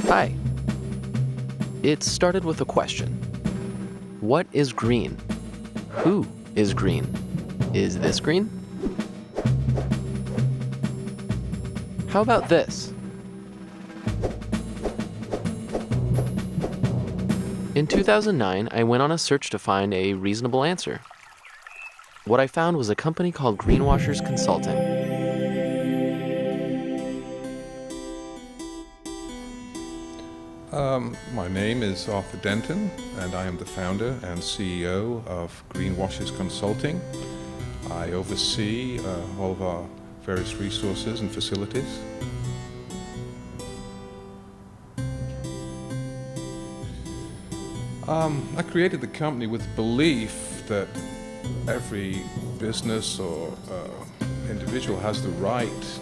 Hi. It started with a question. What is green? Who is green? Is this green? How about this? In 2009, I went on a search to find a reasonable answer. What I found was a company called Greenwashers Consulting. My name is Arthur Denton, and I am the founder and CEO of Greenwashers Consulting. I oversee all of our various resources and facilities. I created the company with the belief that every business or individual has the right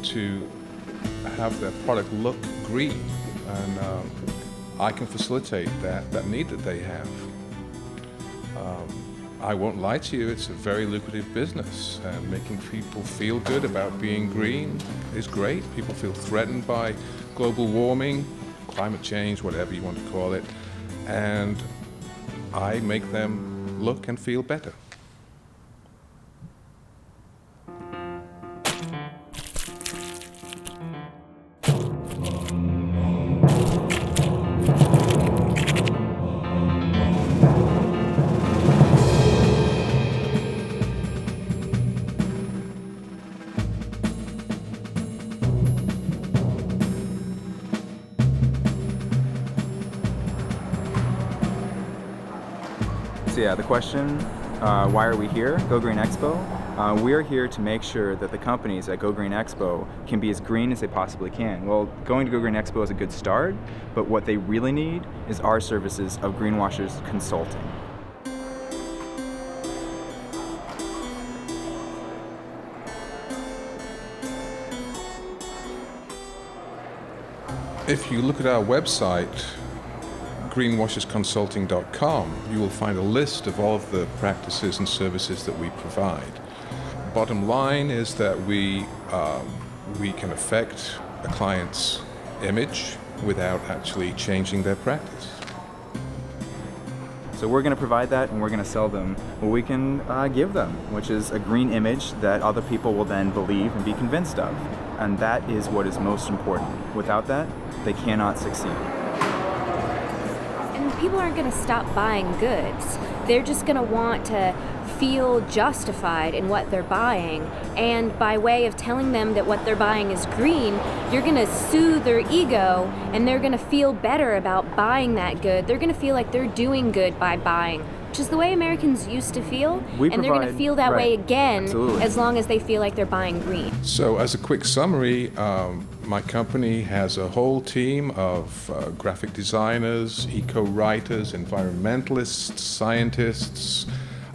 to have their product look green, and I can facilitate that need that they have. I won't lie to you, it's a very lucrative business, and making people feel good about being green is great. People feel threatened by global warming, climate change, whatever you want to call it, and I make them look and feel better. So yeah, the question, why are we here, Go Green Expo? We're here to make sure that the companies at Go Green Expo can be as green as they possibly can. Well, going to Go Green Expo is a good start, but what they really need is our services of Greenwashers Consulting. If you look at our website, greenwashersconsulting.com, you will find a list of all of the practices and services that we provide. Bottom line is that we can affect a client's image without actually changing their practice. So we're going to provide that, and we're going to sell them what we can give them, which is a green image that other people will then believe and be convinced of. And that is what is most important. Without that, they cannot succeed. People aren't going to stop buying goods. They're just going to want to feel justified in what they're buying, and by way of telling them that what they're buying is green, you're going to soothe their ego, and they're going to feel better about buying that good. They're going to feel like they're doing good by buying, which is the way Americans used to feel, and they're going to feel that way again. Absolutely. As long as they feel like they're buying green. So as a quick summary, my company has a whole team of graphic designers, eco-writers, environmentalists, scientists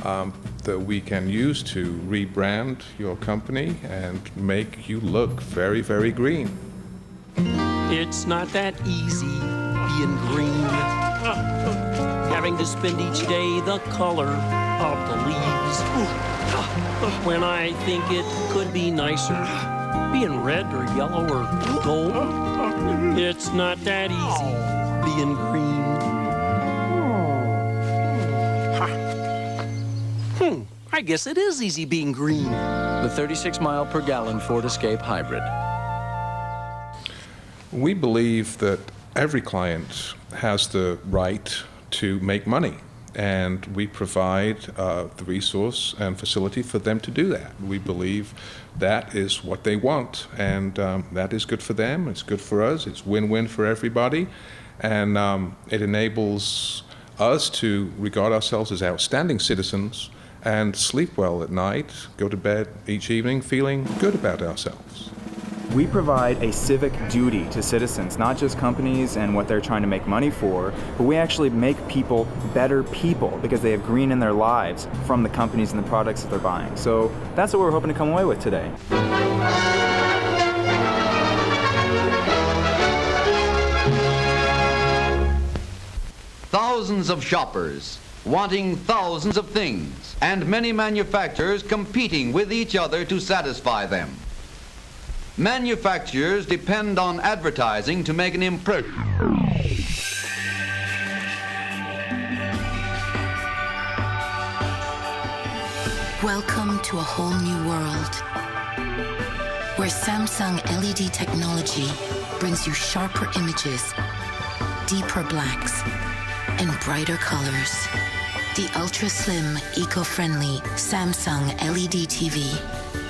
that we can use to rebrand your company and make you look very, very green. It's not that easy being green. Having to spend each day the color of the leaves. When I think it could be nicer being red or yellow or gold. It's not that easy being green. I guess it is easy being green. The 36-mile-per-gallon Ford Escape Hybrid. We believe that every client has the right to make money, and we provide the resource and facility for them to do that. We believe that is what they want, and that is good for them, it's good for us, it's win-win for everybody, and it enables us to regard ourselves as outstanding citizens and sleep well at night, go to bed each evening feeling good about ourselves. We provide a civic duty to citizens, not just companies and what they're trying to make money for, but we actually make people better people because they have green in their lives from the companies and the products that they're buying. So that's what we're hoping to come away with today. Thousands of shoppers wanting thousands of things, and many manufacturers competing with each other to satisfy them. Manufacturers depend on advertising to make an impression. Welcome to a whole new world, where Samsung LED technology brings you sharper images, deeper blacks, and brighter colors. The ultra-slim, eco-friendly Samsung LED TV,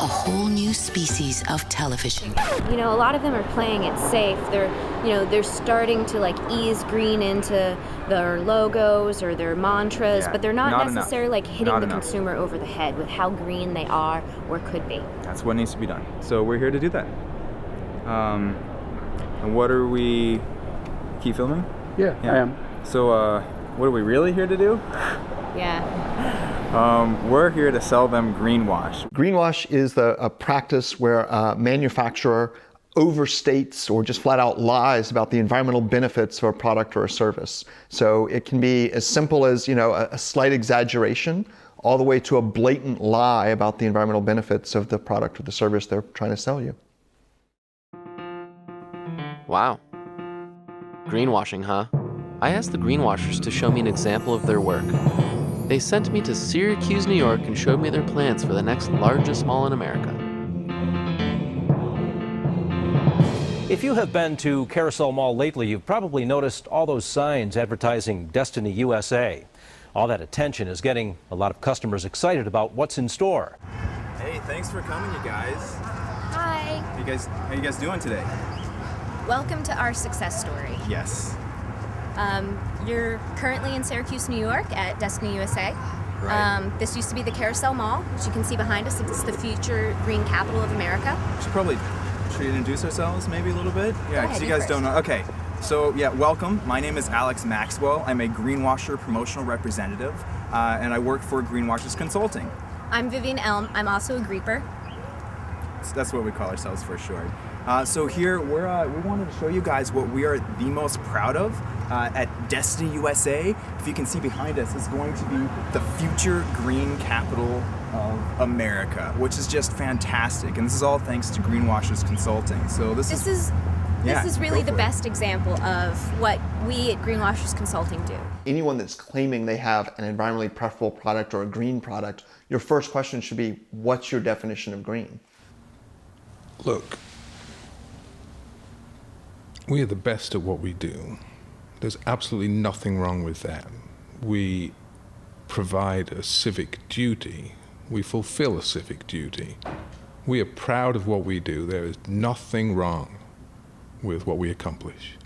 a whole new species of television. You know, a lot of them are playing it safe. They're starting to like ease green into their logos or their mantras, but they're not necessarily like hitting the consumer over the head with how green they are or could be. That's what needs to be done. So we're here to do that. And what are we... Keep filming? Yeah, I am. So what are we really here to do? We're here to sell them greenwash. Greenwash is a practice where a manufacturer overstates or just flat out lies about the environmental benefits of a product or a service. So it can be as simple as, you know, a slight exaggeration all the way to a blatant lie about the environmental benefits of the product or the service they're trying to sell you. Wow. Greenwashing, huh? I asked the Greenwashers to show me an example of their work. They sent me to Syracuse, New York, and showed me their plans for the next largest mall in America. If you have been to Carousel Mall lately, you've probably noticed all those signs advertising Destiny USA. All that attention is getting a lot of customers excited about what's in store. Hey, thanks for coming, you guys. Hi. How you guys doing today? Welcome to our success story. Yes. You're currently in Syracuse, New York at Destiny USA. Right. This used to be the Carousel Mall, which you can see behind us. It's the future green capital of America. Should we introduce ourselves maybe a little bit? Yeah, because you guys first. don't know. Okay, so yeah, welcome. My name is Alex Maxwell. I'm a Greenwasher promotional representative, and I work for Greenwashers Consulting. I'm Vivian Elm. I'm also a greeper. So that's what we call ourselves for short. So here, we wanted to show you guys what we are the most proud of at Destiny USA. If you can see behind us, is going to be the future green capital of America, which is just fantastic. And this is all thanks to Greenwashers Consulting. So this is really the best example of what we at Greenwashers Consulting do. Anyone that's claiming they have an environmentally preferable product or a green product, your first question should be, what's your definition of green? Look, we are the best at what we do. There's absolutely nothing wrong with that. We provide a civic duty. We fulfill a civic duty. We are proud of what we do. There is nothing wrong with what we accomplish.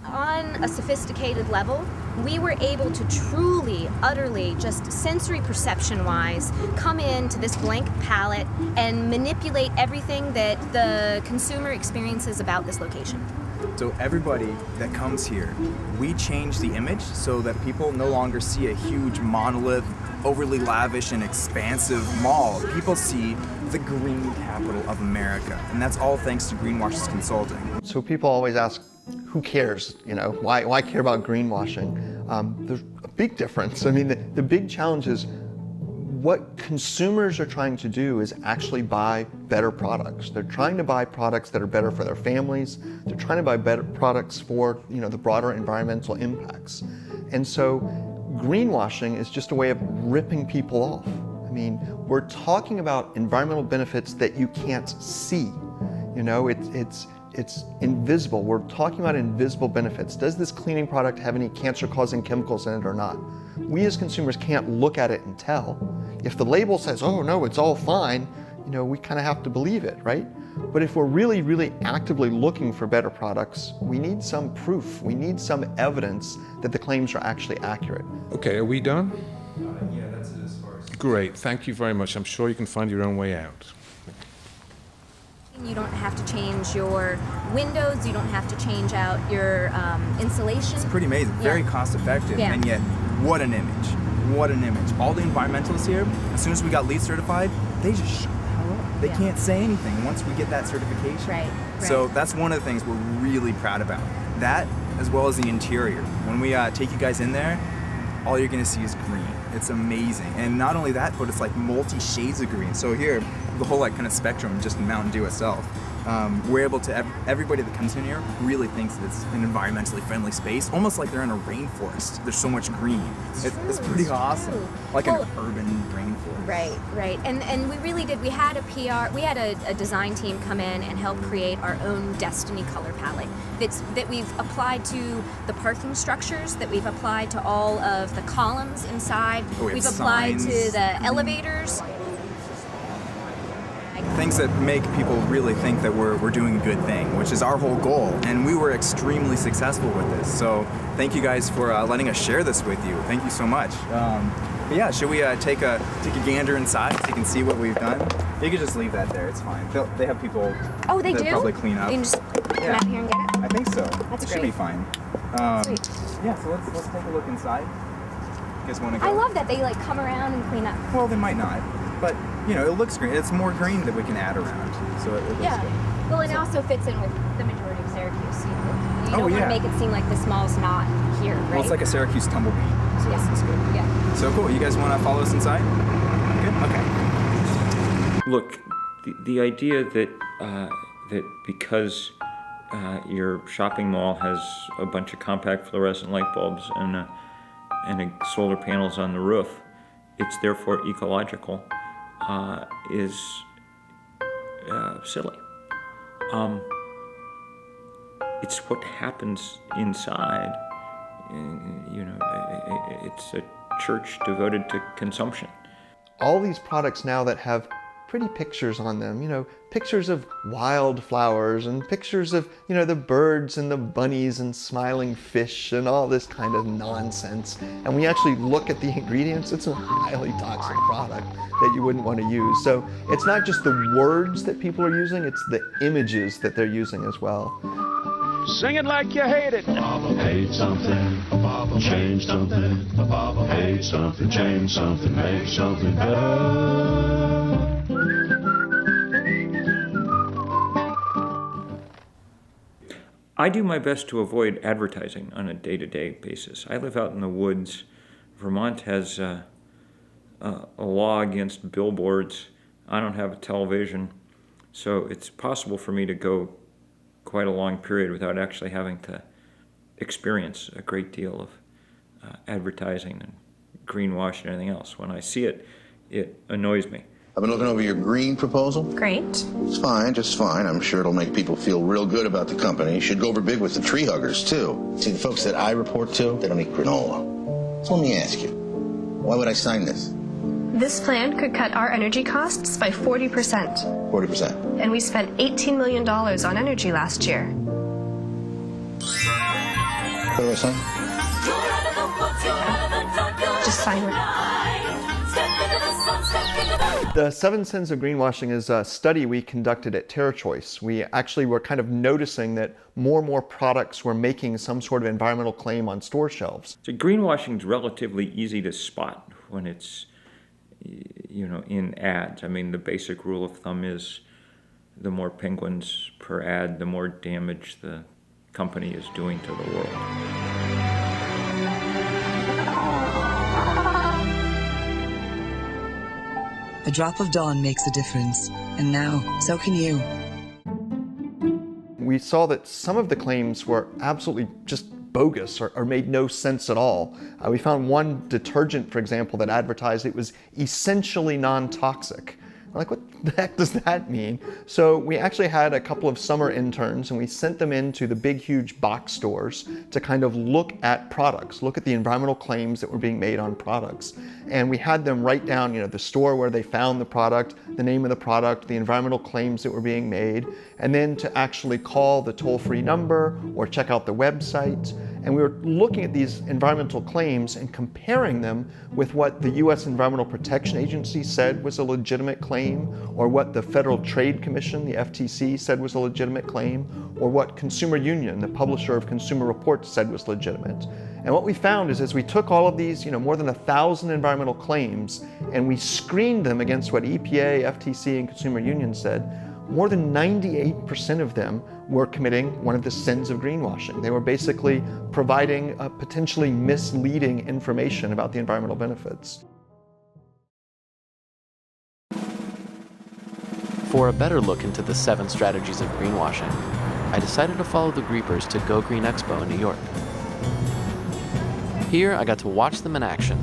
On a sophisticated level, we were able to truly, utterly, just sensory perception-wise, come into this blank palette and manipulate everything that the consumer experiences about this location. So everybody that comes here, we change the image so that people no longer see a huge monolith, overly lavish and expansive mall. People see the green capital of America, and that's all thanks to Greenwashers Consulting. So people always ask, who cares? You know, why care about greenwashing? There's a big difference. I mean, the big challenge is what consumers are trying to do is actually buy better products. They're trying to buy products that are better for their families. They're trying to buy better products for, you know, the broader environmental impacts. And so greenwashing is just a way of ripping people off. I mean, we're talking about environmental benefits that you can't see. You know, it's invisible. We're talking about invisible benefits. Does this cleaning product have any cancer-causing chemicals in it or not? We as consumers can't look at it and tell. If the label says, oh no, it's all fine, you know, we kind of have to believe it, right? But if we're really, really actively looking for better products, we need some proof. We need some evidence that the claims are actually accurate. Okay, are we done? Yeah, that's it as far as... Great, thank you very much. I'm sure you can find your own way out. You don't have to change your windows, you don't have to change out your insulation. It's pretty amazing, very cost effective, and yet what an image, what an image. All the environmentalists here, as soon as we got LEED certified, they just shut the hell up. They can't say anything once we get that certification. Right. So that's one of the things we're really proud about. That, as well as the interior. When we take you guys in there, all you're gonna see is green. It's amazing. And not only that, but it's like multi-shades of green. So here, the whole like kind of spectrum, just Mountain Dew itself. We're able to, everybody that comes in here really thinks that it's an environmentally friendly space, almost like they're in a rainforest. There's so much green. It's pretty awesome. Like an urban rainforest. Right. And we really did. We had a design team come in and help create our own Destiny color palette that we've applied to the parking structures, that we've applied to all of the columns inside. We've applied to the elevators. Things that make people really think that we're doing a good thing, which is our whole goal. And we were extremely successful with this. So thank you guys for letting us share this with you. Thank you so much. But yeah, should we take a gander inside so you can see what we've done? You can just leave that there. It's fine. They have people. Oh, they do? Probably clean up. You can just come out here and get it? I think so. That's it great. should be fine. Sweet. Yeah. So let's take a look inside. You guys want to go? I love that they like come around and clean up. Well, they might not, but you know, it looks green. It's more green that we can add around, so it looks good. Well, it also fits in with the majority of Syracuse. You don't want to make it seem like the small's not here, right? Well, it's like a Syracuse tumbleweed, so this is good. Yeah. So cool. You guys want to follow us inside? Good. Okay. Look, the idea that that because your shopping mall has a bunch of compact fluorescent light bulbs and solar panels on the roof, it's therefore ecological, is silly. It's what happens inside. You know, it's a church devoted to consumption. All these products now that have pretty pictures on them, you know, pictures of wildflowers and pictures of, you know, the birds and the bunnies and smiling fish and all this kind of nonsense. And we actually look at the ingredients, it's a highly toxic product that you wouldn't want to use. So it's not just the words that people are using, it's the images that they're using as well. Sing it like you hate it. Papa hate something, Papa change something, Papa hate something, change something, make something better. I do my best to avoid advertising on a day-to-day basis. I live out in the woods. Vermont has a law against billboards. I don't have a television, so it's possible for me to go quite a long period without actually having to experience a great deal of advertising and greenwash and anything else. When I see it, it annoys me. I've been looking over your green proposal. Great. It's fine, just fine. I'm sure it'll make people feel real good about the company. You should go over big with the tree huggers, too. See, the folks that I report to, they don't eat granola. So let me ask you, why would I sign this? This plan could cut our energy costs by 40%. 40%. And we spent $18 million on energy last year. What do I sign? Just sign it. The 7 Sins of Greenwashing is a study we conducted at TerraChoice. We actually were kind of noticing that more and more products were making some sort of environmental claim on store shelves. So greenwashing is relatively easy to spot when it's, you know, in ads. I mean, the basic rule of thumb is the more penguins per ad, the more damage the company is doing to the world. A drop of dawn makes a difference, and now, so can you. We saw that some of the claims were absolutely just bogus or made no sense at all. We found one detergent, for example, that advertised it was essentially non-toxic. We're like, what the heck does that mean? So we actually had a couple of summer interns and we sent them into the big, huge box stores to kind of look at products, look at the environmental claims that were being made on products. And we had them write down, you know, the store where they found the product, the name of the product, the environmental claims that were being made, and then to actually call the toll-free number or check out the website. And we were looking at these environmental claims and comparing them with what the U.S. Environmental Protection Agency said was a legitimate claim, or what the Federal Trade Commission, the FTC, said was a legitimate claim, or what Consumer Union, the publisher of Consumer Reports, said was legitimate. And what we found is as we took all of these, you know, more than 1,000 environmental claims, and we screened them against what EPA, FTC, and Consumer Union said, more than 98% of them were committing one of the sins of greenwashing. They were basically providing potentially misleading information about the environmental benefits. For a better look into the 7 strategies of greenwashing, I decided to follow the Greepers to Go Green Expo in New York. Here, I got to watch them in action.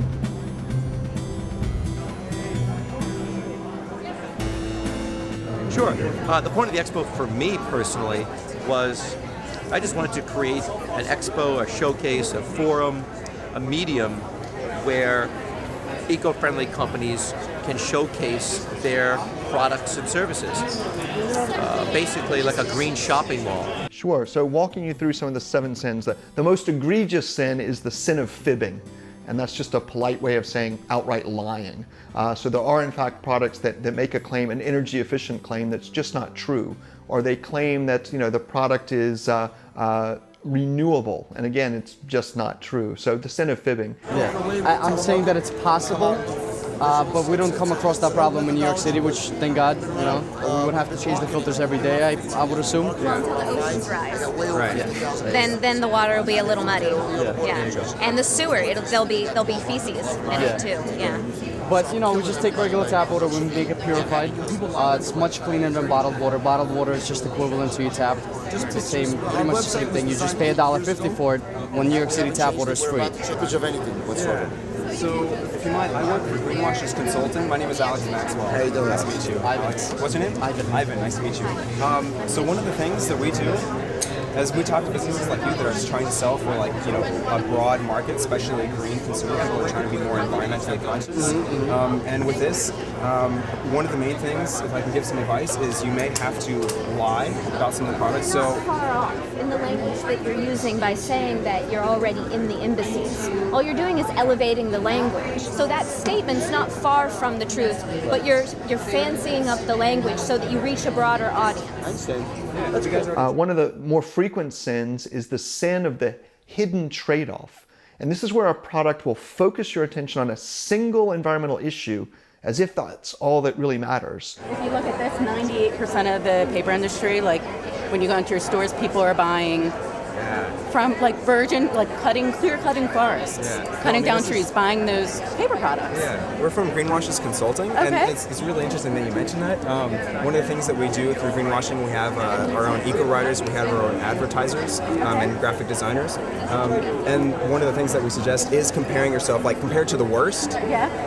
Sure. The point of the expo for me personally was I just wanted to create an expo, a showcase, a forum, a medium where eco-friendly companies can showcase their products and services. Basically like a green shopping mall. Sure, so walking you through some of the 7 sins, the most egregious sin is the sin of fibbing. And that's just a polite way of saying outright lying. So there are in fact products that make a claim, an energy efficient claim that's just not true. Or they claim that the product is renewable, and again, it's just not true. So the sin of fibbing. Yeah, I'm saying that it's possible, but we don't come across that problem in New York City, which, thank God, we would have to change the filters every day, I would assume. Until the oceans rise. Right. Yeah. Then the water will be a little muddy. Yeah. And the sewer, there'll be feces in it too. Yeah. But we just take regular tap water, we make it purified. It's much cleaner than bottled water. Bottled water is just equivalent to your tap. Just the same, pretty much the same thing. You just pay $1.50 for it when New York City tap water is free. Of anything whatsoever. So, if you might, I work for Greenwashers Consulting. My name is Alex Maxwell. How you doing? Nice to meet you. Ivan. What's your name? Ivan, nice to meet you. So one of the things that we do, as we talk to businesses like you that are just trying to sell for a broad market, especially green consumer people are trying to be more environmentally conscious. And with this, one of the main things, if I can give some advice, is you may have to lie about some of the products. So far off in the language that you're using by saying that you're already in the embassies. All you're doing is elevating the language. So that statement's not far from the truth, but you're fancying up the language so that you reach a broader audience. I understand. One of the more frequent sins is the sin of the hidden trade-off. And this is where a product will focus your attention on a single environmental issue as if that's all that really matters. If you look at this, 98% of the paper industry, like when you go into your stores, people are buying from virgin, clear cutting forests, cutting down trees, buying those paper products. Yeah, we're from Greenwashers Consulting, and it's really interesting that you mentioned that. One of the things that we do through greenwashing, we have our own eco-writers, we have our own advertisers, and graphic designers. And one of the things that we suggest is comparing yourself, compared to the worst,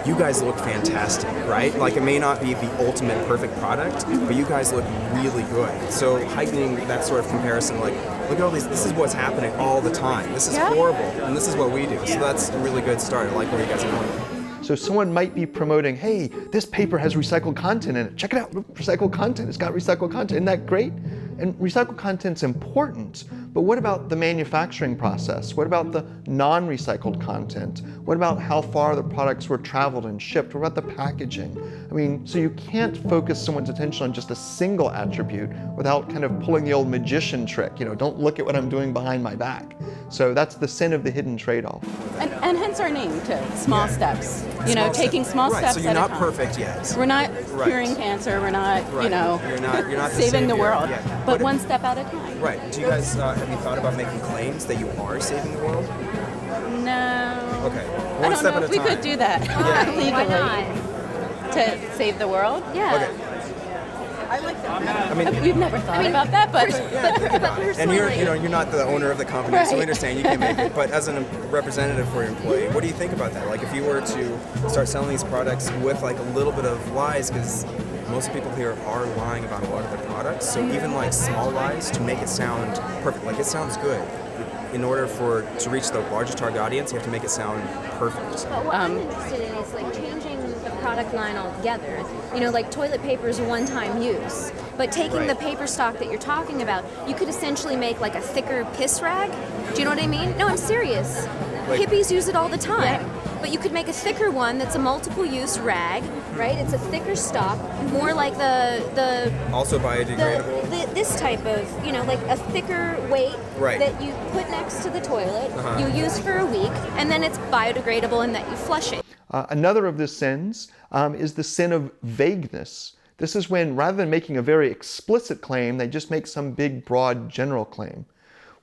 you guys look fantastic, right? It may not be the ultimate perfect product, but you guys look really good. So heightening that sort of comparison, look at all these, this is what's happening all the time. This is horrible, and this is what we do. So that's a really good start. I like where you guys are going. So someone might be promoting, hey, this paper has recycled content in it. Check it out, recycled content. It's got recycled content. Isn't that great? And recycled content's important, but what about the manufacturing process? What about the non-recycled content? What about how far the products were traveled and shipped? What about the packaging? I mean, so you can't focus someone's attention on just a single attribute without kind of pulling the old magician trick, don't look at what I'm doing behind my back. So that's the sin of the hidden trade-off. And hence our name too, small steps. Taking small steps so you're at not a time. Perfect yet. We're not curing cancer, we're not, you're not saving the savior. world, Yeah. but one step at a time. Right. Do you guys, have you thought about making claims that you are saving the world? No. Okay. I One don't step know at if a we time. could do that legally. Why not? To save the world? Yeah. Okay. I like that. I mean, we've never thought about that, but and you're not the owner of the company, so we understand you can't make it. But as a representative for your employee, what do you think about that? If you were to start selling these products with a little bit of lies, because most people here are lying about a lot of their products. So even small lies to make it sound perfect, it sounds good. In order to reach the largest target audience, you have to make it sound perfect. But what I'm interested in is changing the product line altogether. Toilet paper is a one-time use, but taking the paper stock that you're talking about, you could essentially make a thicker piss rag. Do you know what I mean? No, I'm serious. Hippies use it all the time. Yeah. But you could make a thicker one that's a multiple-use rag, right? It's a thicker stock, more like the also biodegradable. This type of, a thicker weight that you put next to the toilet, you use for a week, and then it's biodegradable in that you flush it. Another of the sins is the sin of vagueness. This is when, rather than making a very explicit claim, they just make some big, broad, general claim.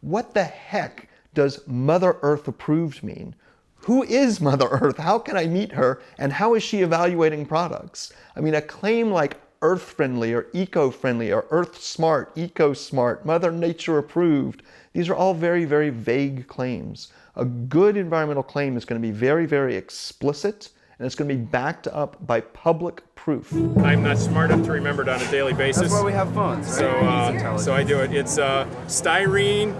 What the heck does Mother Earth approved mean? Who is Mother Earth? How can I meet her? And how is she evaluating products? I mean, a claim like earth-friendly or eco-friendly or earth-smart, eco-smart, Mother Nature approved, these are all very, very vague claims. A good environmental claim is going to be very, very explicit, and it's going to be backed up by public proof. I'm not smart enough to remember it on a daily basis. That's why we have phones, right? So I do it. It's styrene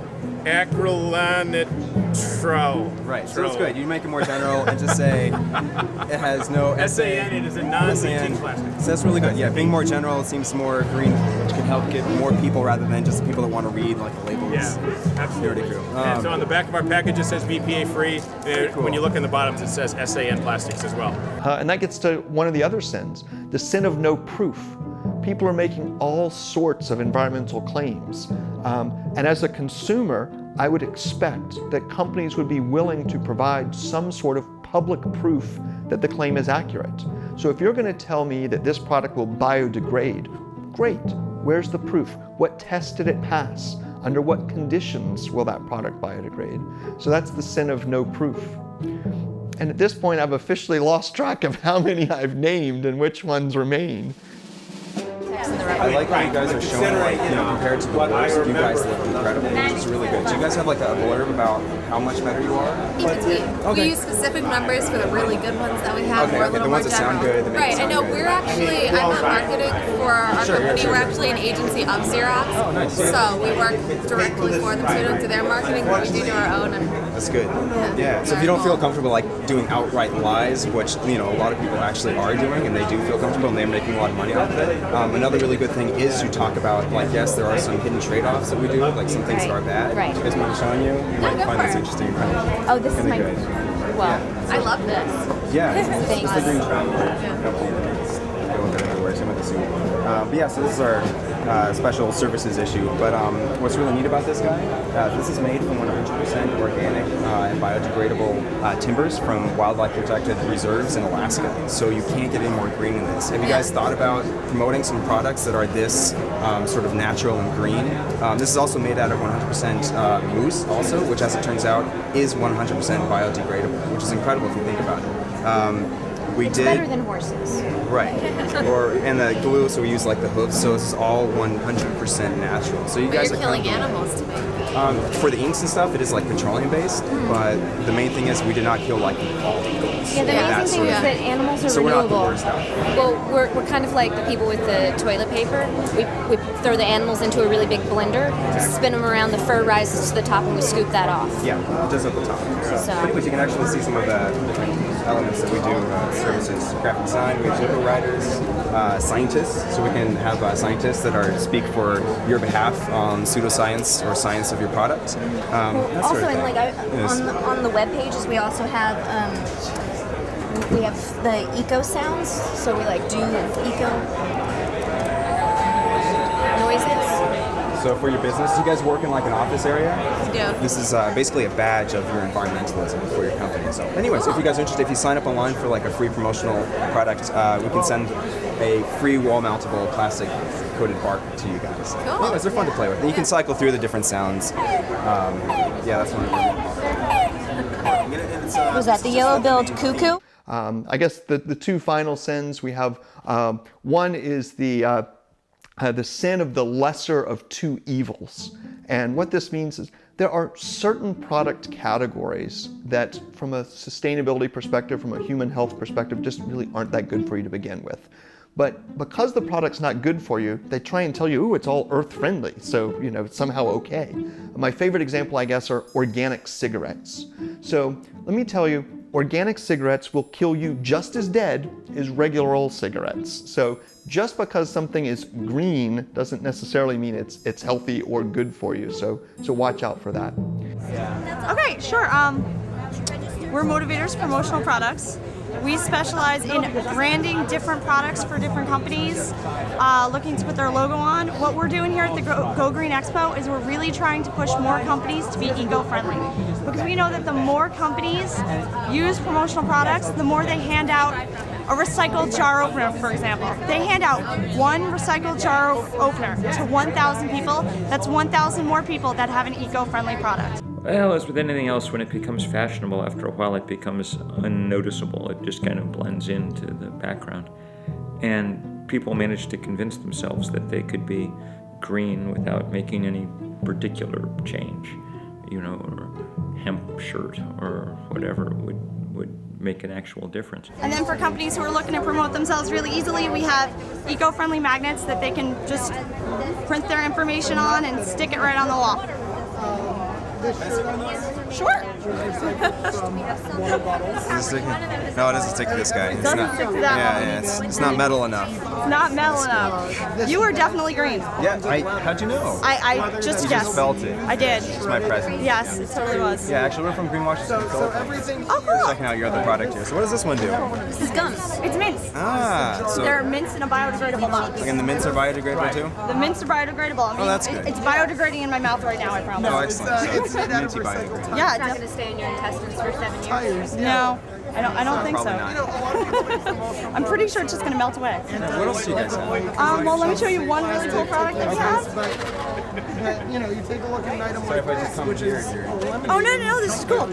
acrylonitrile. Right, so that's good. You make it more general and just say it has no SAN, it is a non-leaching plastic. So that's really good. Yeah, being more general, it seems more green, which can help get more people rather than just the people that want to read like the labels. Yeah, absolutely. Pretty cool. And so on the back of our package it says BPA free. Cool. When you look in the bottoms it says SAN plastics as well. And that gets to one of the other sins, the sin of no proof. People are making all sorts of environmental claims. And as a consumer, I would expect that companies would be willing to provide some sort of public proof that the claim is accurate. So if you're going to tell me that this product will biodegrade, great. Where's the proof? What test did it pass? Under what conditions will that product biodegrade? So that's the sin of no proof. And at this point, I've officially lost track of how many I've named and which ones remain. I like how you guys are showing, like, you know, compared to the worst, you guys look incredible, which is really good. Do you guys have like a blurb about how much better you are? In between. We use specific numbers for the really good ones that we have. Okay, We're a little the more ones that general. sound good. That make Right, I know. We're actually, I'm not marketing for our company. Sure. We're actually an agency of Xerox. Oh, nice. So we work directly for them. So we don't do their marketing, but we do our own. And that's good. Yeah. So if you don't feel comfortable like doing outright lies, which you know a lot of people actually are doing, and they do feel comfortable, and they're making a lot of money off of it. Another really good thing is to talk about, like, yes, there are some hidden trade-offs that we do, like some things that are bad. Right. You guys mind showing you? You might find this interesting, right? Oh, this is my. Good. Well, I love this. Yeah, it's Thanks. the Green Travel company that's going everywhere, some of the soon. But yeah, so this is our special services issue. But what's really neat about this guy, this is made from 100% organic and biodegradable timbers from wildlife protected reserves in Alaska. So you can't get any more green than this. Have you guys thought about promoting some products that are this sort of natural and green? This is also made out of 100% moose also, which as it turns out is 100% biodegradable, which is incredible if you think about it. It's better than horses. Right. And the glue, so we use like the hooves, so this is all 100% natural. So you guys you're are killing animals to make. For the inks and stuff, it is like petroleum based, but the main thing is we did not kill like all eagles. Yeah, the amazing thing is that animals are so renewable. We're not the worst out there. Well, we're kind of like the people with the toilet paper. We throw the animals into a really big blender, spin them around, the fur rises to the top, and we scoop that off. Yeah, it does at the top. So anyways, you can actually see some of the different elements that we do, services, graphic design, we have local writers, scientists, so we can have scientists that speak for your behalf on pseudoscience or science of your product. That Also, sort of and thing. like on the web pages, we also have the eco sounds. So we like do eco noises. So for your business, you guys work in like an office area? Yeah. This is basically a badge of your environmentalism for your company. So anyways, if you guys are interested, if you sign up online for like a free promotional product, we can send a free wall mountable plastic coated bark to you guys. Cool. Anyways, they're fun to play with. And you can cycle through the different sounds. Yeah, that's one of them. Was that the yellow-billed cuckoo? I guess the two final sins we have, one is the sin of the lesser of two evils. And what this means is there are certain product categories that from a sustainability perspective, from a human health perspective, just really aren't that good for you to begin with. But because the product's not good for you, they try and tell you, ooh, it's all earth friendly, so you know it's somehow okay. My favorite example, I guess, are organic cigarettes. So let me tell you, organic cigarettes will kill you just as dead as regular old cigarettes. So just because something is green doesn't necessarily mean it's healthy or good for you. So watch out for that. Okay, sure. We're Motivators Promotional Products. We specialize in branding different products for different companies, looking to put their logo on. What we're doing here at the Go Green Expo is we're really trying to push more companies to be eco-friendly. Because we know that the more companies use promotional products, the more they hand out A recycled jar opener, for example. They hand out one recycled jar opener to 1,000 people. That's 1,000 more people that have an eco-friendly product. Well, as with anything else, when it becomes fashionable, after a while it becomes unnoticeable. It just kind of blends into the background. And people manage to convince themselves that they could be green without making any particular change, you know, or hemp shirt or whatever would make an actual difference. And then for companies who are looking to promote themselves really easily, we have eco-friendly magnets that they can just print their information on and stick it right on the wall. Sure. Is it sticking? No, it doesn't stick to this guy. It's Doesn't not, stick to that one. yeah, it's not metal enough. It's not metal enough. You are definitely green. Yeah, how'd you know? I just You guessed. just felt it. I did. It's my presence. Yes, it totally was. Yeah, actually, we're from Greenwashers. Oh, cool. Checking out your other product here. So what does this one do? This is gums. It's mints. Ah, so They're mints in a biodegradable box. and the mints are biodegradable too? The mints are biodegradable. I mean, that's good. It's biodegrading in my mouth right now, I promise. Oh, excellent. So it's minty biodegradable. Yeah, It's not going to stay in your intestines for 7 years. No, I don't think so. Probably I'm pretty sure it's just going to melt away. What else do you guys have? Well, let me show you one really cool product that we have. You know, you take a look at an item Sorry if I just come here. Oh, no, this is cool.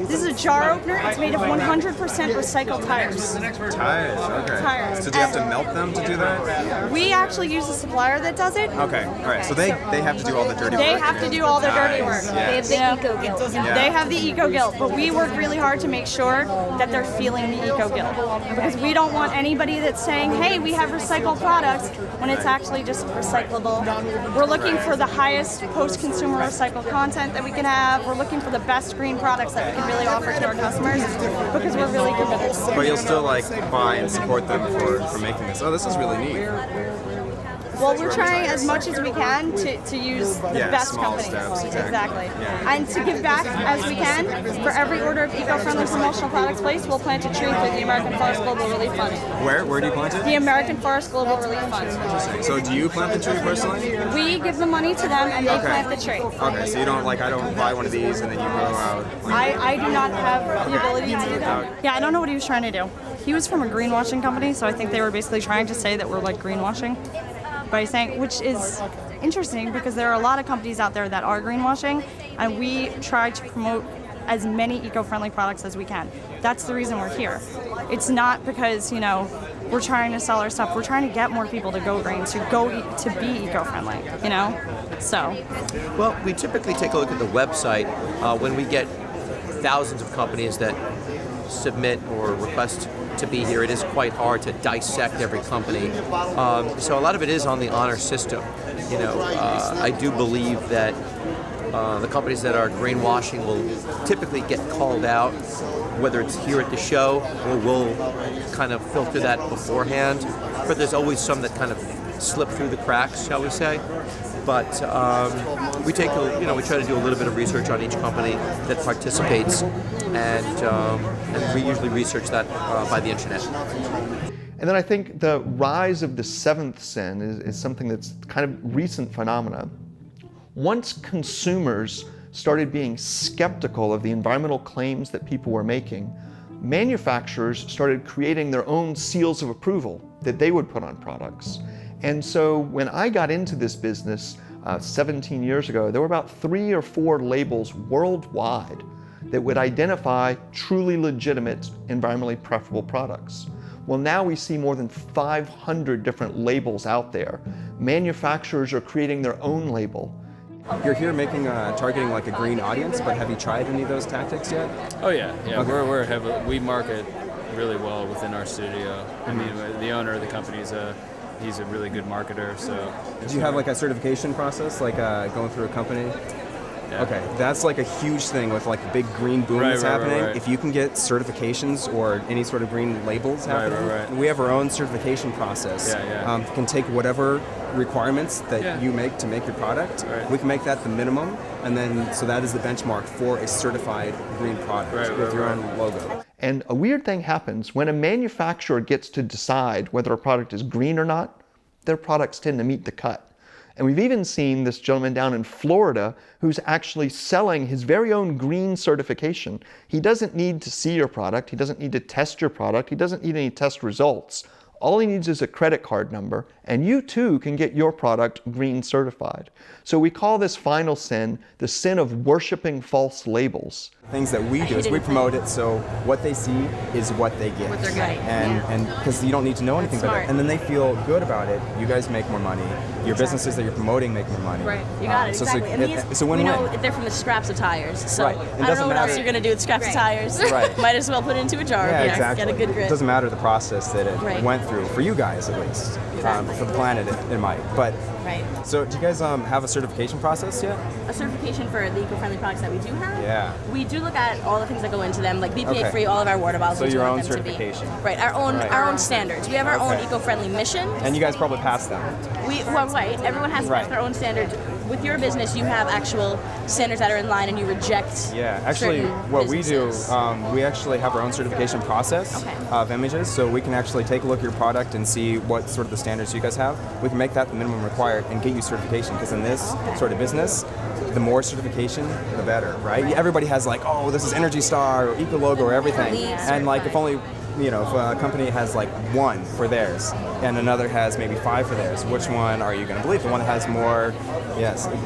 This is a jar opener. It's made of 100% recycled tires. Tires, okay. Tires. So do you have to melt them to do that? We actually use a supplier that does it. Okay, all right. So they have to do all the dirty work. They have to do all the dirty work. Nice, They yes. have the eco guilt. Yeah. They have the eco guilt, but we work really hard to make sure that they're feeling the eco guilt, because we don't want anybody that's saying, "Hey, we have recycled products," when it's actually just recyclable. We're looking for the highest post-consumer recycled content that we can have. We're looking for the best green products that we can really offer to our customers, because we're really committed. But you'll still like buy and support them for making this. Oh, this is really neat. Well, we're trying as much as we can to use the best small companies. steps, exactly. Yeah. And to give back as we can. For every order of eco-friendly promotional products placed, we'll plant a tree through the American Forest Global Relief Fund. Where do you plant it? The American Forest Global Relief Fund. Interesting. So do you plant the tree personally? We give the money to them and they plant the tree. Okay, so you don't I don't buy one of these and then you go out. I do not have the ability to do that. Yeah, I don't know what he was trying to do. He was from a greenwashing company, so I think they were basically trying to say that we're like greenwashing by saying, which is interesting because there are a lot of companies out there that are greenwashing, and we try to promote as many eco-friendly products as we can. That's the reason we're here. It's not because, you know, we're trying to sell our stuff. We're trying to get more people to go green, to be eco-friendly, you know? So. Well, we typically take a look at the website when we get thousands of companies that submit or request to be here. It is quite hard to dissect every company. So a lot of it is on the honor system. You know, I do believe that the companies that are greenwashing will typically get called out, whether it's here at the show or we'll kind of filter that beforehand. But there's always some that kind of slip through the cracks, shall we say. But we take, we try to do a little bit of research on each company that participates, and we usually research that by the internet. And then I think the rise of the seventh sin is something that's kind of recent phenomena. Once consumers started being skeptical of the environmental claims that people were making, manufacturers started creating their own seals of approval that they would put on products. And so when I got into this business 17 years ago, there were about 3 or 4 labels worldwide that would identify truly legitimate, environmentally preferable products. Well, now we see more than 500 different labels out there. Manufacturers are creating their own label. You're here targeting like a green audience, but have you tried any of those tactics yet? Oh yeah. Okay. We market really well within our studio. I mean, the owner of the company he's a really good marketer. So. Do you have like a certification process, like going through a company? Yeah. Okay, that's like a huge thing with like the big green boom that's happening. Right. If you can get certifications or any sort of green labels happening, we have our own certification process. Can take whatever requirements that you make to make your product. We can make that the minimum, and then so that is the benchmark for a certified green product with your own logo. And a weird thing happens when a manufacturer gets to decide whether a product is green or not. Their products tend to meet the cut. And we've even seen this gentleman down in Florida who's actually selling his very own green certification. He doesn't need to see your product. He doesn't need to test your product. He doesn't need any test results. All he needs is a credit card number, and you too can get your product green certified. So we call this final sin the sin of worshiping false labels. Things that we do is we promote it so what they see is what they get. What they're getting. And because you don't need to know anything about it. And then they feel good about it. You guys make more money. Your businesses that you're promoting make more money. Right. You got it, exactly. And these, so we know they're from the scraps of tires. So right. I don't know what else you're going to do with scraps of tires. Right. Might as well put it into a jar. Yeah, exactly. Get a good grit. It doesn't matter the process that it went through, for you guys at least. For the planet, it might. But so do you guys have a certification process yet? A certification for the eco-friendly products that we do have? Yeah. We do look at all the things that go into them, like BPA free, all of our water bottles. So your own them certification. To be. Right, our own standards. We have our own eco-friendly mission. And you guys probably pass them. Right. Everyone has to pass their own standards. With your business, you have actual standards that are in line, and you reject. Yeah, actually, what we do, we actually have our own certification process of images, so we can actually take a look at your product and see what sort of the standards you guys have. We can make that the minimum required and get you certification, because in this sort of business, the more certification, the better, right? Everybody has like, oh, this is Energy Star or Eco Logo or everything, and like if only. If a company has like 1 for theirs and another has maybe 5 for theirs, which one are you going to believe? The one that has more,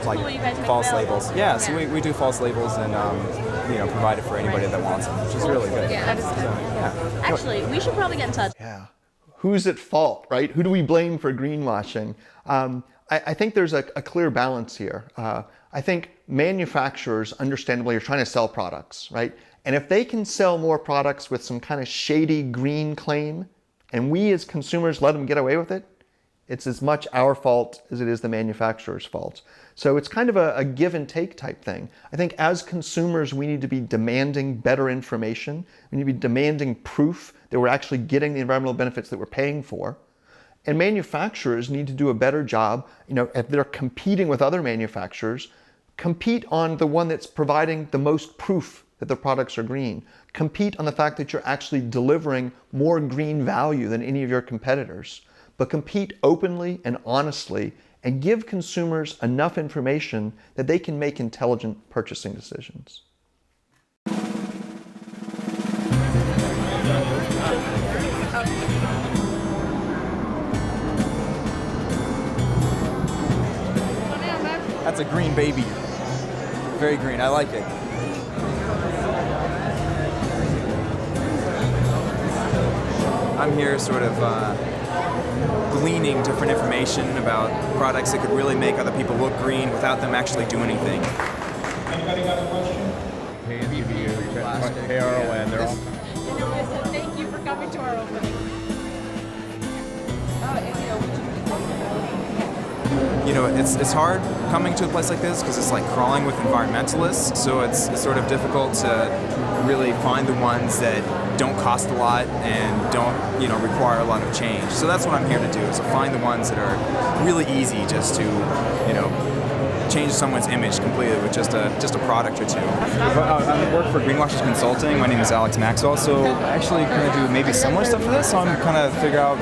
like false labels. Yeah, so we do false labels and provide it for anybody that wants them, which is really good. Yeah, that is good. Actually, we should probably get in touch. Yeah. Who's at fault, right? Who do we blame for greenwashing? I think there's a clear balance here. I think manufacturers, understandably, are trying to sell products, right? And if they can sell more products with some kind of shady green claim, and we as consumers let them get away with it, it's as much our fault as it is the manufacturer's fault. So it's kind of a give and take type thing. I think as consumers, we need to be demanding better information. We need to be demanding proof that we're actually getting the environmental benefits that we're paying for. And manufacturers need to do a better job, if they're competing with other manufacturers, compete on the one that's providing the most proof that the products are green. Compete on the fact that you're actually delivering more green value than any of your competitors. But compete openly and honestly and give consumers enough information that they can make intelligent purchasing decisions. That's a green baby. Very green, I like it. I'm here sort of gleaning different information about products that could really make other people look green without them actually doing anything. Anybody got a question? KRON, they're all. Thank you for coming to our opening. It's hard coming to a place like this because it's like crawling with environmentalists, so it's sort of difficult to really find the ones that don't cost a lot and don't require a lot of change. So that's what I'm here to do, is to find the ones that are really easy just to change someone's image completely with just a product or two. I work for Greenwashers Consulting. My name is Alex Maxwell. So actually kind of do maybe similar stuff for this. So I'm kind of figure out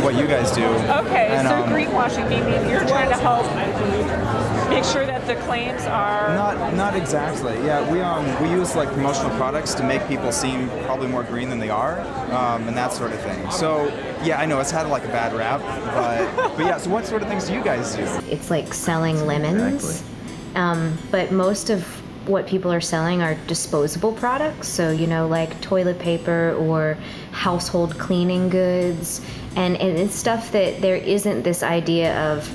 what you guys do. Okay, and, so greenwashing, meaning you're trying to help make sure that the claims are not exactly. Yeah, we use like promotional products to make people seem probably more green than they are, and that sort of thing. So yeah, I know it's had like a bad rap, but yeah. So what sort of things do you guys do? It's like selling lemons, but most of what people are selling are disposable products. So like toilet paper or household cleaning goods, and it's stuff that there isn't this idea of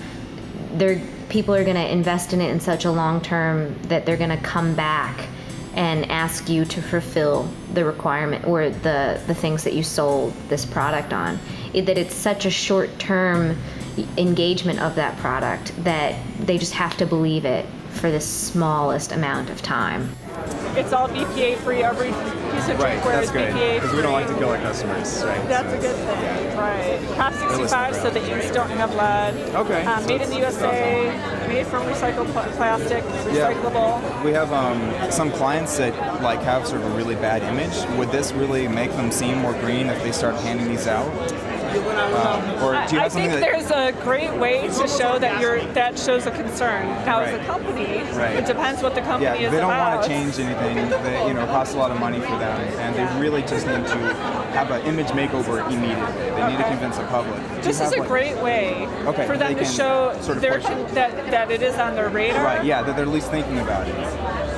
people are going to invest in it in such a long term that they're going to come back and ask you to fulfill the requirement or the things that you sold this product on. That it's such a short-term engagement of that product that they just have to believe it for the smallest amount of time. it's all BPA free. Every piece of Right, drinkware that's is good. BPA Because free. we don't like to kill our customers, right? That's a good thing, right? Prop 65, so the inks don't have lead. Okay. Made in the USA, made from recycled plastic, recyclable. We have some clients that like have sort of a really bad image. Would this really make them seem more green if they start handing these out? Or do you I have something think there's a great way to show that shows a concern. Now, as a company, it depends what the company is they don't about. want to change anything. They, it costs a lot of money for them, and they really just need to have an image makeover immediately. They need to convince the public. This is a great way for them to show sort of that it is on their radar. Right, yeah, that they're at least thinking about it.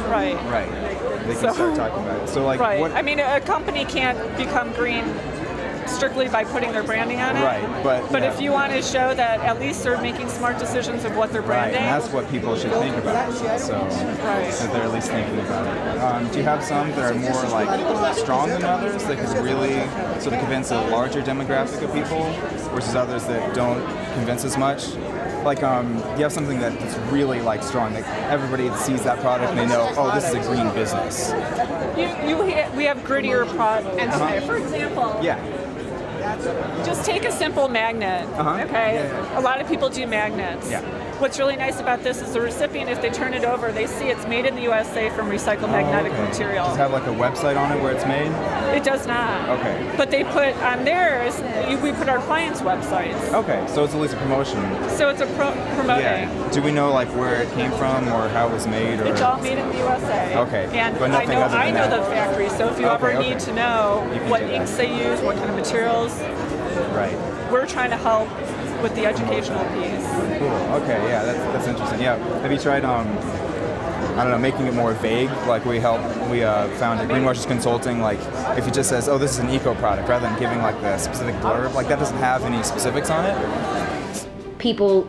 Right. Right. They can start talking about it. So, like, what? I mean, a company can't become green strictly by putting their branding on it. Right, but if you want to show that at least they're making smart decisions of what they're branding. Right, and that's what people should think about. So that they're at least thinking about it. Do you have some that are more like strong than others that could really sort of convince a larger demographic of people versus others that don't convince as much? Like, you have something that's really like strong. Like everybody sees that product and they know, oh, this is a green business. We have grittier products. For example. Yeah. Just take a simple magnet, okay? Yeah. A lot of people do magnets. Yeah. What's really nice about this is the recipient, if they turn it over, they see it's made in the USA from recycled magnetic material. Does it have like a website on it where it's made? It does not. Okay. But they put on theirs, we put our clients' websites. Okay, so it's at least a promotion. So it's a promoting. Yeah. Do we know like where it came from or how it was made? Or? It's all made in the USA. Okay. And but nothing other than I know that. the factory, so if you ever need to know what inks they use, what kind of materials, we're trying to help with the educational piece. Cool. Okay. Yeah, that's interesting. Yeah. Have you tried I don't know, making it more vague? Like we found at Greenwashers Consulting, like if it just says, oh, this is an eco product, rather than giving like the specific blurb, like that doesn't have any specifics on it.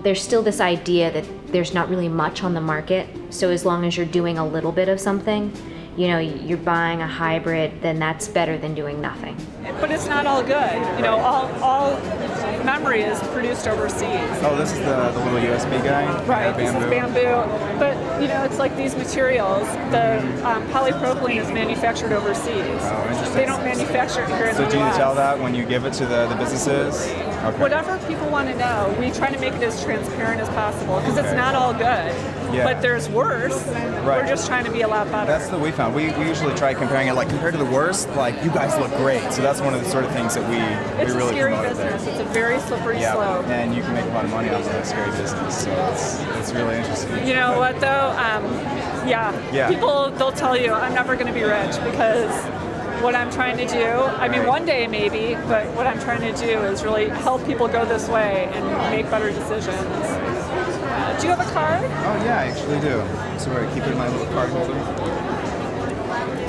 There's still this idea that there's not really much on the market. So as long as you're doing a little bit of something, you're buying a hybrid, then that's better than doing nothing. But it's not all good. All memory is produced overseas. Oh, this is the little USB guy? Right, this is bamboo. But, it's like these materials. The polypropylene is manufactured overseas. Oh, interesting. They don't manufacture it here in the US. So do you tell that when you give it to the businesses? Okay. Whatever people want to know, we try to make it as transparent as possible because it's not all good. Yeah. But there's worse. We're just trying to be a lot better. That's what we found. We usually try comparing it, like compared to the worst, like you guys look great. So that's one of the sort of things that we really scary promote business. there. It's a very slippery slope. And you can make a lot of money off of that scary business. So it's really interesting. You know what though? People, they'll tell you, I'm never going to be rich because what I'm trying to do, I mean, one day maybe, but what I'm trying to do is really help people go this way and make better decisions. Do you have a card? Oh yeah, I actually do. So I keep it in my little card holder.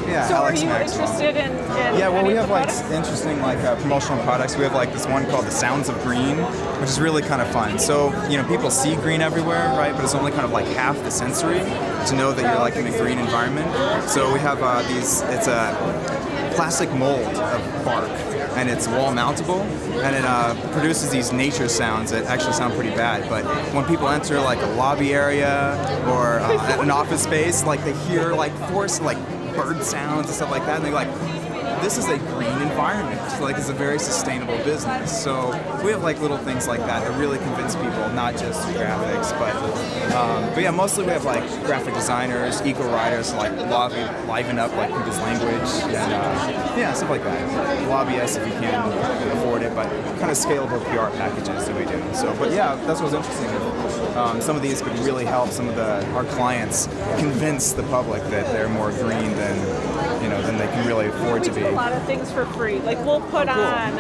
Yeah, so Alex are you Maxwell. interested in yeah, well, we have like products? interesting promotional products. We have like this one called the Sounds of Green, which is really kind of fun. So people see green everywhere, right? But it's only kind of like half the sensory to know that you're like in a green environment. So we have it's a plastic mold of bark, and it's wall mountable, and it produces these nature sounds that actually sound pretty bad. But when people enter like a lobby area or an office space, like they hear like bird sounds and stuff like that, and they're like, this is a green environment. Like it's a very sustainable business. So we have like little things like that that really convince people, not just graphics, but yeah, mostly we have like graphic designers, eco writers, like liven up like people's language, and stuff like that. Lobbyists if you can afford it, but kind of scalable PR packages that we do. So, but yeah, that's what's interesting. Some of these could really help some of our clients convince the public that they're more green than they can really afford to be. We do a lot of things for free. Like we'll put on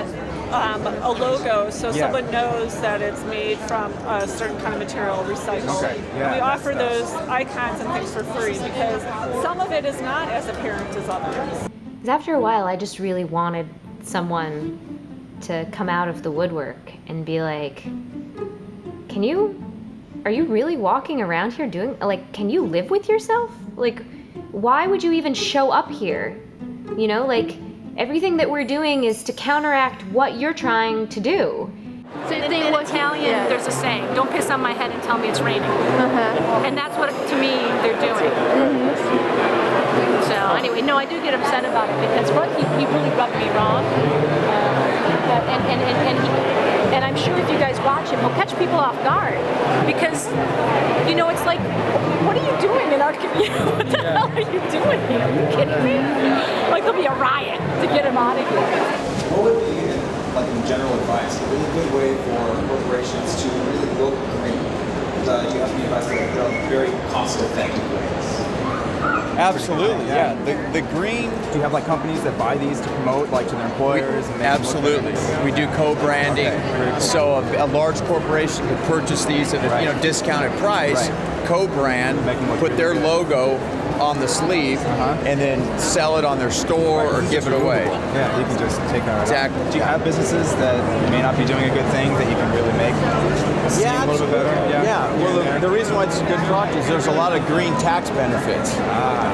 a logo so someone knows that it's made from a certain kind of material, recycled. Okay. Yeah, and we offer those icons and things for free because some of it is not as apparent as others. After a while, I just really wanted someone to come out of the woodwork and be like, are you really walking around here can you live with yourself? Like, why would you even show up here? Everything that we're doing is to counteract what you're trying to do. So in Italian, there's a saying, don't piss on my head and tell me it's raining. And that's what, to me, they're doing. So anyway, no, I do get upset about it because he really rubbed me wrong. And I'm sure if you guys watch him, he'll catch people off guard because, you know, it's like, what are you doing in our community? What the hell are you doing here? Are you kidding me? Like there'll be a riot to get him out of here. What would be, like in general advice, a really good way for corporations to really look green? You have to be advised in very cost-effective ways. Absolutely, yeah. The green. Do you have like companies that buy these to promote, like to their employers? Absolutely, we do co-branding. Okay. So a large corporation could purchase these at a discounted price, co-brand, put their logo on the sleeve, and then sell it on their store or give it away. Yeah, you can just take that. Exactly. Do you have businesses that may not be doing a good thing that you can really make seem a little bit better? Yeah. Well, the reason why it's a good product is there's a lot of green tax benefits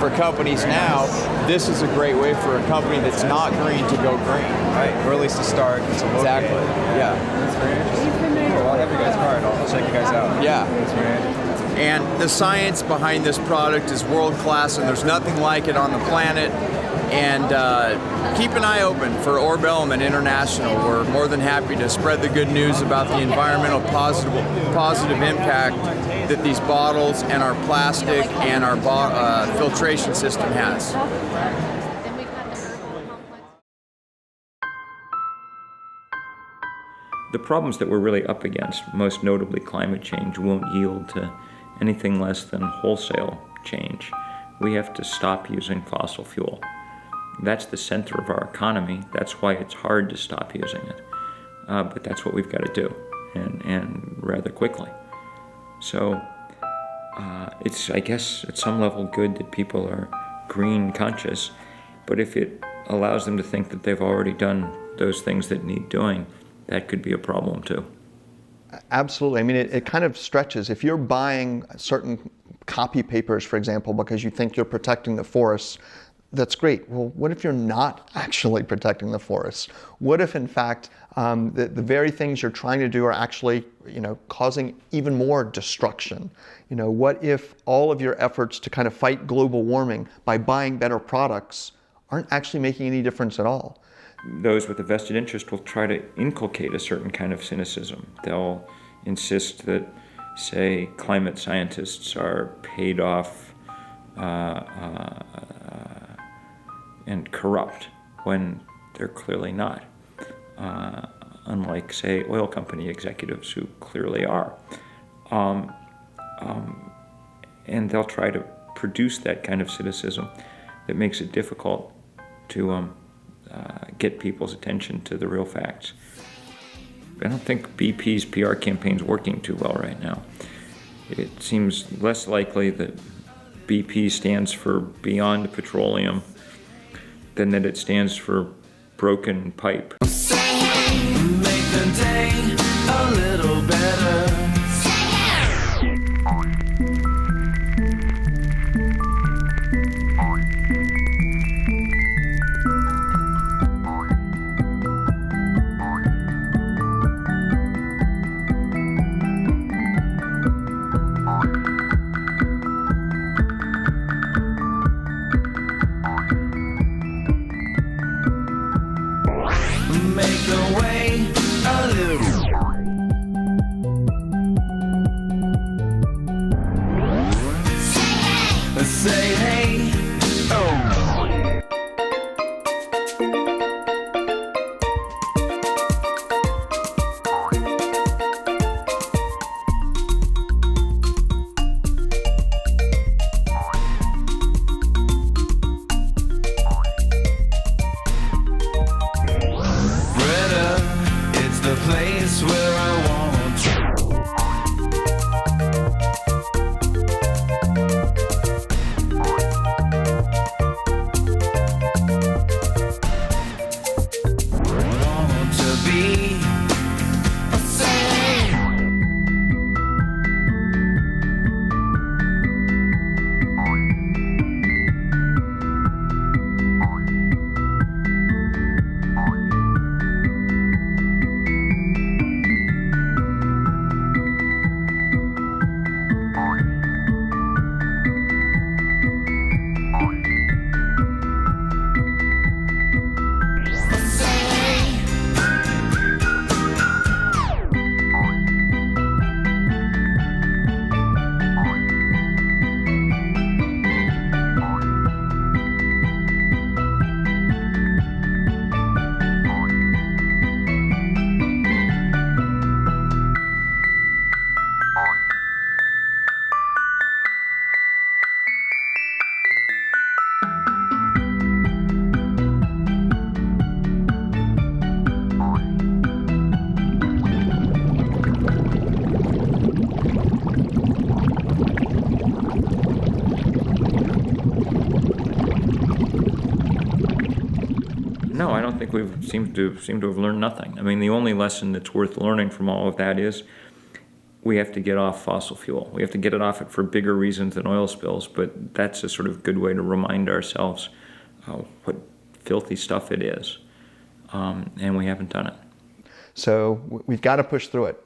for companies now. This is a great way for a company that's not green to go green. Right. Or at least to start to look. Exactly. Yeah. That's very interesting. Cool. I'll have your guys' card. I'll check you guys out. Yeah. That's very interesting. And the science behind this product is world-class, and there's nothing like it on the planet. And keep an eye open for Orb Element International. We're more than happy to spread the good news about the environmental positive impact that these bottles and our plastic and our filtration system has. The problems that we're really up against, most notably climate change, won't yield to anything less than wholesale change. We have to stop using fossil fuel. That's the center of our economy. That's why it's hard to stop using it. But that's what we've got to do, and rather quickly. So it's, I guess, at some level good that people are green conscious, but if it allows them to think that they've already done those things that need doing, that could be a problem too. Absolutely. I mean, it kind of stretches. If you're buying certain copy papers, for example, because you think you're protecting the forests, that's great. Well, what if you're not actually protecting the forests? What if, in fact, the very things you're trying to do are actually, causing even more destruction? What if all of your efforts to kind of fight global warming by buying better products aren't actually making any difference at all? Those with a vested interest will try to inculcate a certain kind of cynicism. They'll insist that, say, climate scientists are paid off and corrupt when they're clearly not, unlike, say, oil company executives who clearly are. And they'll try to produce that kind of cynicism that makes it difficult to get people's attention to the real facts. I don't think BP's PR campaign's working too well right now. It seems less likely that BP stands for Beyond Petroleum than that it stands for Broken Pipe. Make the day a little better. Make the way a little. Say hey, oh. Greta. think we seem to have learned nothing. I mean, the only lesson that's worth learning from all of that is we have to get off fossil fuel. We have to get it off it for bigger reasons than oil spills, but that's a sort of good way to remind ourselves what filthy stuff it is, and we haven't done it. So we've got to push through it.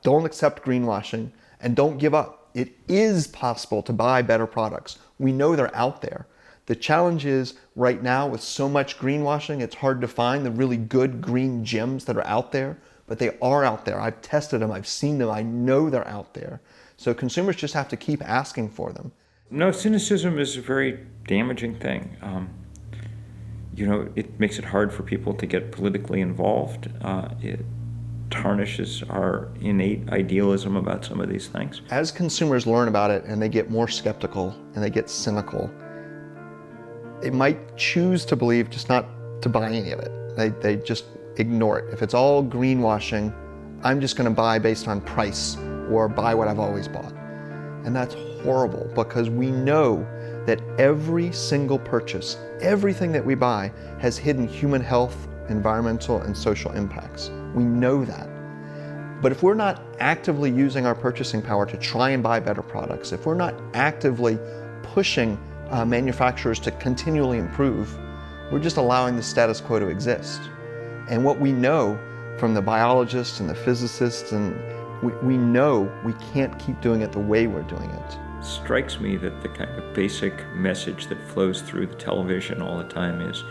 Don't accept greenwashing, and don't give up. It is possible to buy better products. We know they're out there. The challenge is right now with so much greenwashing, it's hard to find the really good green gems that are out there, but they are out there. I've tested them, I've seen them, I know they're out there. So consumers just have to keep asking for them. No, cynicism is a very damaging thing. It makes it hard for people to get politically involved. It tarnishes our innate idealism about some of these things. As consumers learn about it and they get more skeptical and they get cynical, they might choose to believe just not to buy any of it. They just ignore it. If it's all greenwashing, I'm just going to buy based on price or buy what I've always bought. And that's horrible because we know that every single purchase, everything that we buy has hidden human health, environmental, and social impacts. We know that. But if we're not actively using our purchasing power to try and buy better products, if we're not actively pushing manufacturers to continually improve, we're just allowing the status quo to exist. And what we know from the biologists and the physicists, and we know we can't keep doing it the way we're doing it. It strikes me that the kind of basic message that flows through the television all the time is,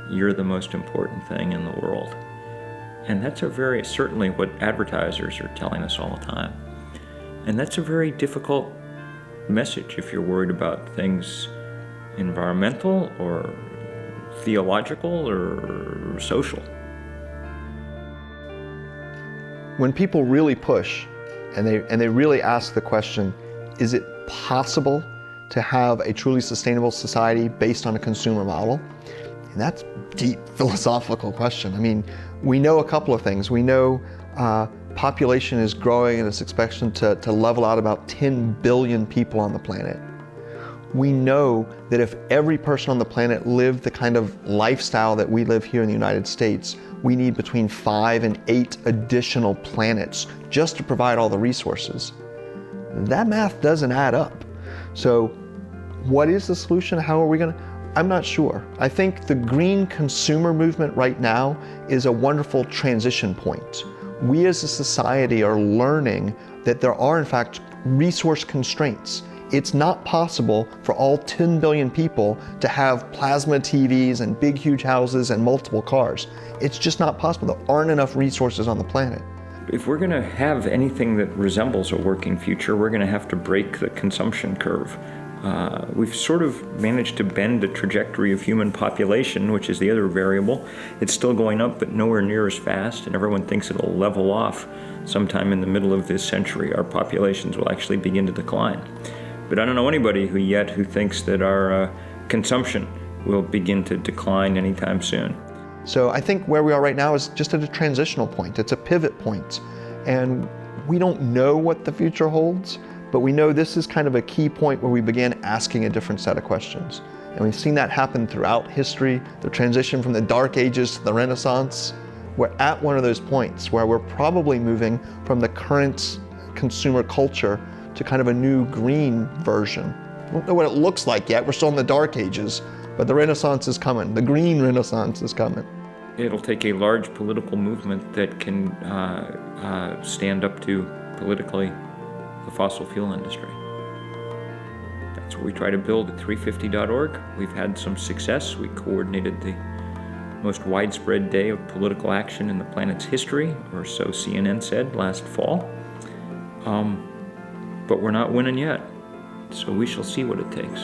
you're the most important thing in the world. And that's certainly what advertisers are telling us all the time. And that's a very difficult message if you're worried about things environmental or theological or social. When people really push and they really ask the question, is it possible to have a truly sustainable society based on a consumer model? And that's a deep philosophical question. I mean, we know a couple of things. We know population is growing and it's expected to level out about 10 billion people on the planet. We know that if every person on the planet lived the kind of lifestyle that we live here in the United States, we need between 5 and 8 additional planets just to provide all the resources. That math doesn't add up. So what is the solution? How are we going to? I'm not sure. I think the green consumer movement right now is a wonderful transition point. We as a society are learning that there are in fact resource constraints. It's not possible for all 10 billion people to have plasma TVs and big huge houses and multiple cars. It's just not possible. There aren't enough resources on the planet. If we're going to have anything that resembles a working future, we're going to have to break the consumption curve. We've sort of managed to bend the trajectory of human population, which is the other variable. It's still going up, but nowhere near as fast, and everyone thinks it'll level off sometime in the middle of this century. Our populations will actually begin to decline. But I don't know anybody who thinks that our consumption will begin to decline anytime soon. So I think where we are right now is just at a transitional point. It's a pivot point. And we don't know what the future holds, but we know this is kind of a key point where we began asking a different set of questions. And we've seen that happen throughout history, the transition from the Dark Ages to the Renaissance. We're at one of those points where we're probably moving from the current consumer culture to kind of a new green version. We don't know what it looks like yet. We're still in the Dark Ages, but the Renaissance is coming. The green Renaissance is coming. It'll take a large political movement that can stand up to politically the fossil fuel industry. That's what we try to build at 350.org. We've had some success. We coordinated the most widespread day of political action in the planet's history, or so CNN said last fall. But we're not winning yet, so we shall see what it takes.